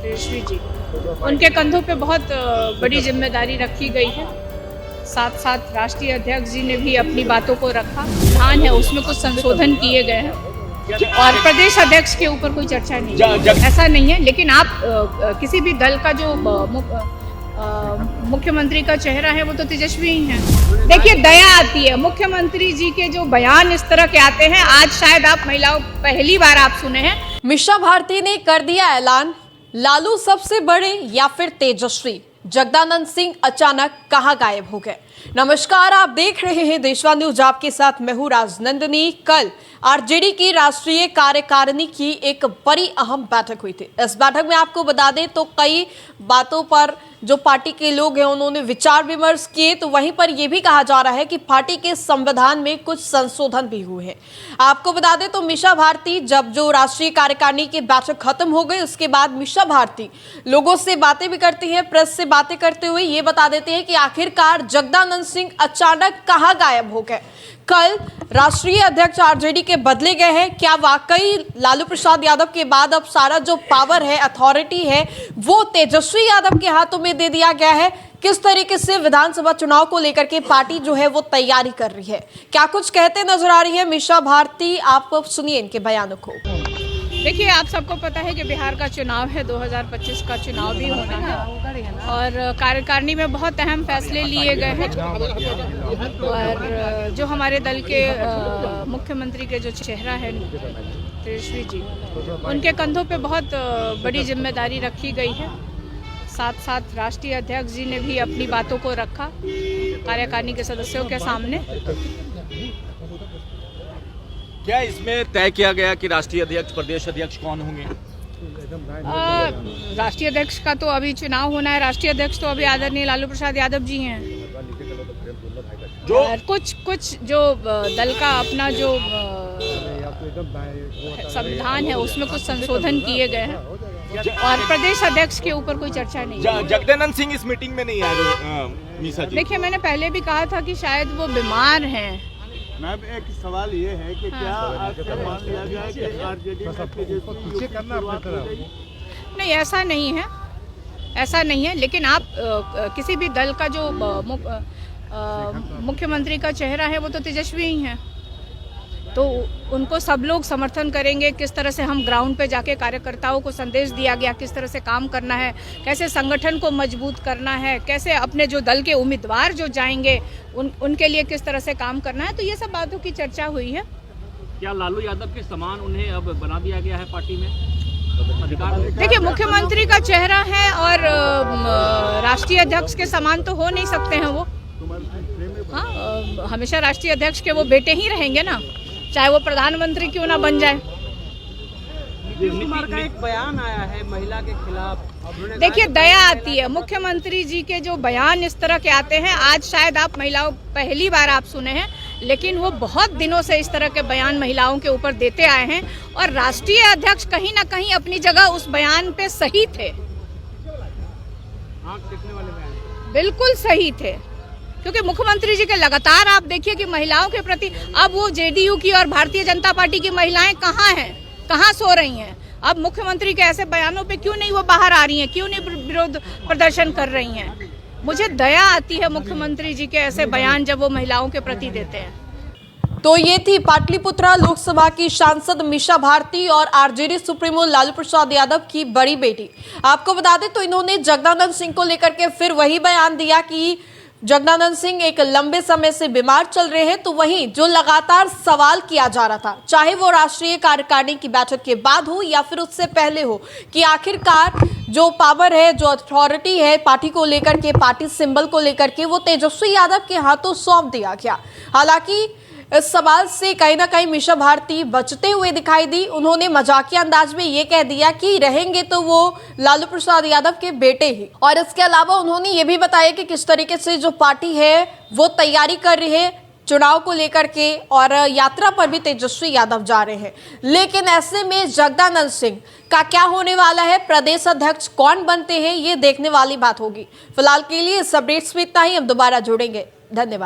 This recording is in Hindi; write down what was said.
तेजस्वी जी, उनके कंधों पे बहुत बड़ी जिम्मेदारी रखी गई है। साथ साथ राष्ट्रीय अध्यक्ष जी ने भी अपनी बातों को रखा। ध्यान है उसमें कुछ संशोधन किए गए हैं और प्रदेश अध्यक्ष के ऊपर कोई चर्चा नहीं है, ऐसा नहीं है। लेकिन आप किसी भी दल का जो मुख्यमंत्री का चेहरा है वो तो तेजस्वी ही है। देखिए, दया आती है। मुख्यमंत्री जी के जो बयान इस तरह के आते हैं, आज शायद आप महिलाओं पहली बार आप सुने हैं। मीसा भारती ने कर दिया ऐलान, लालू सबसे बड़े या फिर तेजस्वी। जगदानंद सिंह अचानक कहां गायब हो गए। नमस्कार, आप देख रहे हैं देशवा न्यूज, आपके साथ मैं हूं राजनंदिनी। कल आरजेडी की राष्ट्रीय कार्यकारिणी की एक बड़ी अहम बैठक हुई थी। इस बैठक में आपको बता दें तो कई बातों पर जो पार्टी के लोग हैं उन्होंने विचार विमर्श किए। तो वहीं पर यह भी कहा जा रहा है कि पार्टी के संविधान में कुछ संशोधन भी हुए हैं। आपको बता दें तो मीसा भारती, जब जो राष्ट्रीय कार्यकारिणी की बैठक खत्म हो गई उसके बाद मीसा भारती लोगों से बातें भी करती हैं। प्रेस से बातें करते हुए ये बता देते हैं कि आखिरकार जगदानंद सिंह अचानक कहां गायब हो गए। कल राष्ट्रीय अध्यक्ष आरजेडी के बदले गए हैं। क्या वाकई लालू प्रसाद यादव के बाद अब सारा जो पावर है, अथॉरिटी है, वो तेजस्वी यादव के हाथों में दे दिया गया है? किस तरीके से विधानसभा चुनाव को लेकर के पार्टी जो है वो तैयारी कर रही है, क्या कुछ कहते नजर आ रही है मीसा भारती? आप सुनिए इनके बयानों को। देखिए, आप सबको पता है कि बिहार का चुनाव है, 2025 का चुनाव भी होना है और कार्यकारिणी में बहुत अहम फैसले लिए गए हैं। और जो हमारे दल के मुख्यमंत्री के जो चेहरा है तेजस्वी जी, उनके कंधों पे बहुत बड़ी जिम्मेदारी रखी गई है। साथ साथ राष्ट्रीय अध्यक्ष जी ने भी अपनी बातों को रखा कार्यकारिणी के सदस्यों के सामने। क्या इसमें तय किया गया कि राष्ट्रीय अध्यक्ष, प्रदेश अध्यक्ष कौन होंगे? राष्ट्रीय अध्यक्ष का तो अभी चुनाव होना है। राष्ट्रीय अध्यक्ष तो अभी आदरणीय लालू प्रसाद यादव जी हैं। जो कुछ जो दल का अपना जो संविधान है उसमें कुछ संशोधन किए गए हैं और प्रदेश अध्यक्ष के ऊपर कोई चर्चा नहीं है। जगदानंद सिंह इस मीटिंग में नहीं आए मीसा जी। देखिए, मैंने पहले भी कहा था कि शायद वो बीमार हैं। मैम, एक सवाल ये है कि क्या आपका मान लिया गया है कि आरजेडी पीछे करना अपनी तरफ? नहीं, ऐसा नहीं है, ऐसा नहीं है। लेकिन आप किसी भी दल का जो मुख्यमंत्री का चेहरा है वो तो तेजस्वी ही हैं, तो उनको सब लोग समर्थन करेंगे। किस तरह से हम ग्राउंड पे जाके कार्यकर्ताओं को संदेश दिया गया, किस तरह से काम करना है, कैसे संगठन को मजबूत करना है, कैसे अपने जो दल के उम्मीदवार जो जाएंगे उनके लिए किस तरह से काम करना है, तो ये सब बातों की चर्चा हुई है। क्या लालू यादव के समान उन्हें अब बना दिया गया है पार्टी में अधिकार? देखिए, मुख्यमंत्री का चेहरा है और राष्ट्रीय अध्यक्ष के समान तो हो नहीं सकते हैं वो। हाँ, हमेशा राष्ट्रीय अध्यक्ष के वो बेटे ही रहेंगे ना, चाहे वो प्रधानमंत्री क्यों ना बन जाए। नीतीश कुमार का एक बयान आया है महिला के खिलाफ। देखिए, दया आती है। मुख्यमंत्री जी के जो बयान इस तरह के आते हैं, आज शायद आप महिलाओं पहली बार आप सुने हैं, लेकिन वो बहुत दिनों से इस तरह के बयान महिलाओं के ऊपर देते आए हैं और राष्ट्रीय अध्यक्ष कहीं ना कहीं अपनी जगह उस बयान पे सही थे, बिल्कुल सही थे। क्योंकि मुख्यमंत्री जी के लगातार आप देखिए कि महिलाओं के प्रति, अब वो जेडीयू की और भारतीय जनता पार्टी की महिलाएं कहाँ हैं, कहाँ सो रही हैं? अब मुख्यमंत्री के ऐसे बयानों पे क्यों नहीं वो बाहर आ रही हैं, क्यों नहीं विरोध प्रदर्शन कर रही हैं? मुझे दया आती है मुख्यमंत्री जी के ऐसे बयान जब वो महिलाओं के प्रति देते हैं। तो ये थी पाटलिपुत्रा लोकसभा की सांसद मीसा भारती और आरजेडी सुप्रीमो लालू प्रसाद यादव की बड़ी बेटी। आपको बता दें तो इन्होंने जगदानंद सिंह को लेकर के फिर वही बयान दिया कि जगदानंद सिंह एक लंबे समय से बीमार चल रहे हैं। तो वहीं जो लगातार सवाल किया जा रहा था, चाहे वो राष्ट्रीय कार्यकारिणी की बैठक के बाद हो या फिर उससे पहले हो, कि आखिरकार जो पावर है, जो अथॉरिटी है पार्टी को लेकर के, पार्टी सिंबल को लेकर के, वो तेजस्वी यादव के हाथों सौंप दिया गया। हालांकि इस सवाल से कहीं ना कहीं मीसा भारती बचते हुए दिखाई दी। उन्होंने मजाकिया अंदाज में ये कह दिया कि रहेंगे तो वो लालू प्रसाद यादव के बेटे ही। और इसके अलावा उन्होंने ये भी बताया कि किस तरीके से जो पार्टी है वो तैयारी कर रही है चुनाव को लेकर के, और यात्रा पर भी तेजस्वी यादव जा रहे हैं। लेकिन ऐसे में जगदानंद सिंह का क्या होने वाला है, प्रदेश अध्यक्ष कौन बनते हैं, ये देखने वाली बात होगी। फिलहाल के लिए इस अपडेट्स में इतना ही, हम दोबारा जुड़ेंगे। धन्यवाद।